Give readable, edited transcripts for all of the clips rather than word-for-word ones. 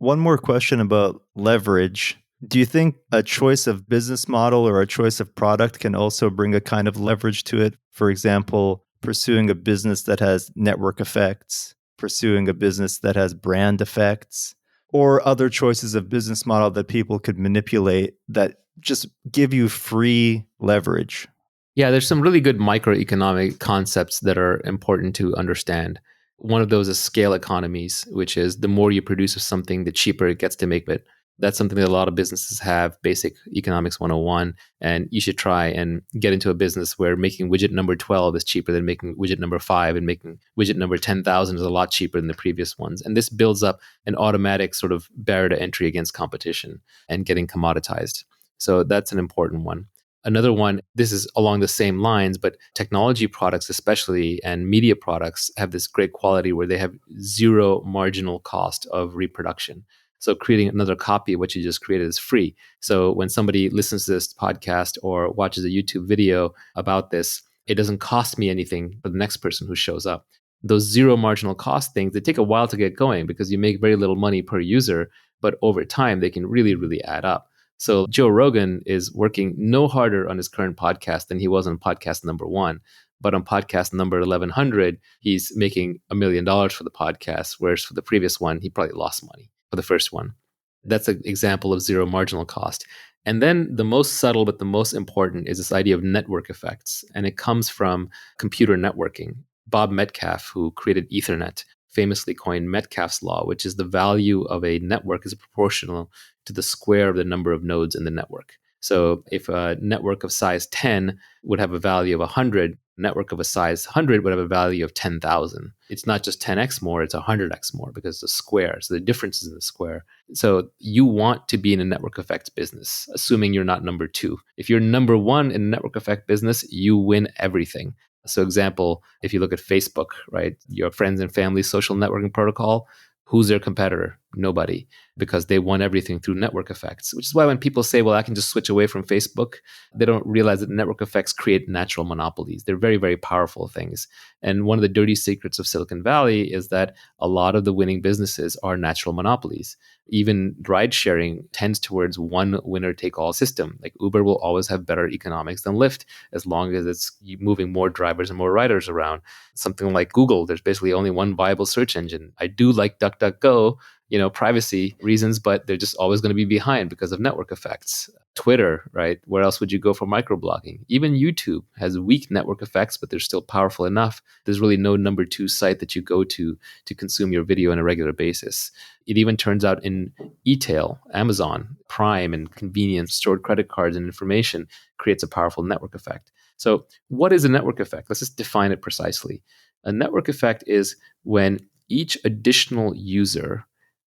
One more question about leverage. Do you think a choice of business model or a choice of product can also bring a kind of leverage to it? For example, pursuing a business that has network effects, pursuing a business that has brand effects, or other choices of business model that people could manipulate that just give you free leverage? Yeah, there's some really good microeconomic concepts that are important to understand. One of those is scale economies, which is the more you produce of something, the cheaper it gets to make it. That's something that a lot of businesses have, basic economics 101. And you should try and get into a business where making widget number 12 is cheaper than making widget number 5, and making widget number 10,000 is a lot cheaper than the previous ones. And this builds up an automatic sort of barrier to entry against competition and getting commoditized. So that's an important one. Another one, this is along the same lines, but technology products, especially, and media products have this great quality where they have zero marginal cost of reproduction. So creating another copy of what you just created is free. So when somebody listens to this podcast or watches a YouTube video about this, it doesn't cost me anything for the next person who shows up. Those zero marginal cost things, they take a while to get going because you make very little money per user, but over time they can really, really add up. So Joe Rogan is working no harder on his current podcast than he was on podcast number 1. But on podcast number 1100, he's making $1 million for the podcast, whereas for the previous one, he probably lost money for the first one. That's an example of zero marginal cost. And then the most subtle but the most important is this idea of network effects. And it comes from computer networking. Bob Metcalfe, who created Ethernet, famously coined Metcalfe's law, which is the value of a network is proportional to the square of the number of nodes in the network. So if a network of size 10 would have a value of 100, a network of a size 100 would have a value of 10,000. It's not just 10x more, it's 100x more because it's a square. So the difference is in the square. So you want to be in a network effects business, assuming you're not number 2. If you're number 1 in a network effect business, you win everything. So example, if you look at Facebook, right, your friends and family social networking protocol, who's their competitor? Nobody, because they won everything through network effects, which is why when people say, well, I can just switch away from Facebook, they don't realize that network effects create natural monopolies. They're very, very powerful things. And one of the dirty secrets of Silicon Valley is that a lot of the winning businesses are natural monopolies. Even ride sharing tends towards one winner take all system. Like Uber will always have better economics than Lyft as long as it's moving more drivers and more riders around. Something like Google, there's basically only one viable search engine. I do like DuckDuckGo, privacy reasons, but they're just always going to be behind because of network effects. Twitter, right? Where else would you go for microblogging? Even YouTube has weak network effects, but they're still powerful enough. There's really no number 2 site that you go to consume your video on a regular basis. It even turns out in e-tail, Amazon, Prime, and convenience, stored credit cards and information creates a powerful network effect. So what is a network effect? Let's just define it precisely. A network effect is when each additional user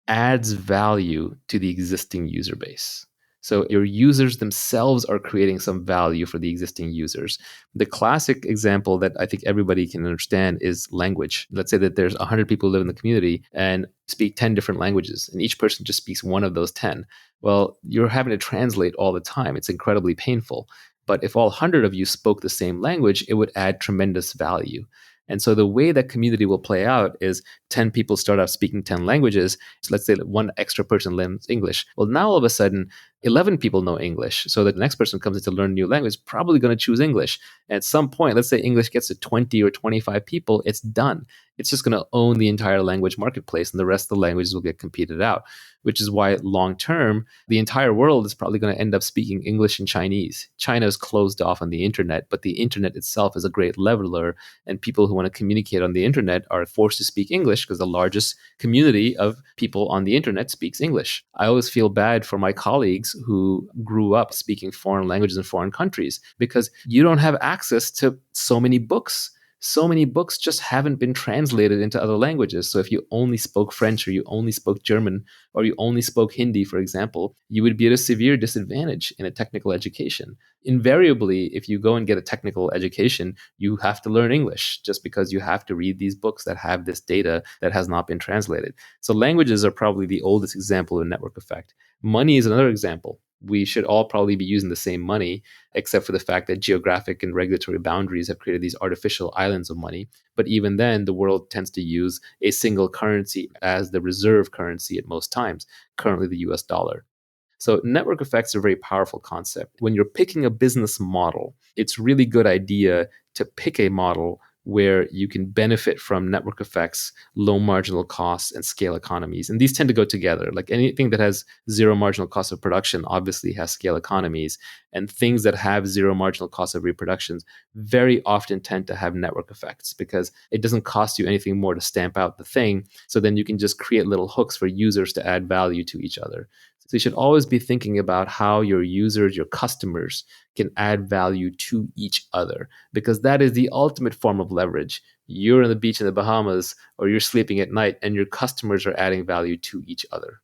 adds value to the existing user base. So your users themselves are creating some value for the existing users. The classic example that I think everybody can understand is language. Let's say that there's 100 people who live in the community and speak 10 different languages, and each person just speaks one of those 10. Well, you're having to translate all the time. It's incredibly painful. But if all 100 of you spoke the same language, it would add tremendous value. And so the way that community will play out is 10 people start out speaking 10 languages. So let's say that one extra person learns English. Well, now all of a sudden, 11 people know English. So the next person comes in to learn a new language, probably going to choose English. And at some point, let's say English gets to 20 or 25 people, it's done. It's just going to own the entire language marketplace, and the rest of the languages will get competed out, which is why long term, the entire world is probably going to end up speaking English and Chinese. China is closed off on the internet, but the internet itself is a great leveler, and people who want to communicate on the internet are forced to speak English because the largest community of people on the internet speaks English. I always feel bad for my colleagues who grew up speaking foreign languages in foreign countries because you don't have access to so many books. So many books just haven't been translated into other languages. So if you only spoke French, or you only spoke German, or you only spoke Hindi, for example, you would be at a severe disadvantage in a technical education. Invariably, if you go and get a technical education, you have to learn English just because you have to read these books that have this data that has not been translated. So languages are probably the oldest example of a network effect. Money is another example. we should all probably be using the same money, except for the fact that geographic and regulatory boundaries have created these artificial islands of money. But even then, the world tends to use a single currency as the reserve currency at most times, currently the US dollar. So network effects are a very powerful concept. When you're picking a business model, it's really good idea to pick a model where you can benefit from network effects, low marginal costs, and scale economies. And these tend to go together. Like anything that has zero marginal cost of production obviously has scale economies. And things that have zero marginal cost of reproductions very often tend to have network effects because it doesn't cost you anything more to stamp out the thing. So then you can just create little hooks for users to add value to each other. So you should always be thinking about how your users, your customers can add value to each other, because that is the ultimate form of leverage. You're on the beach in the Bahamas or you're sleeping at night and your customers are adding value to each other.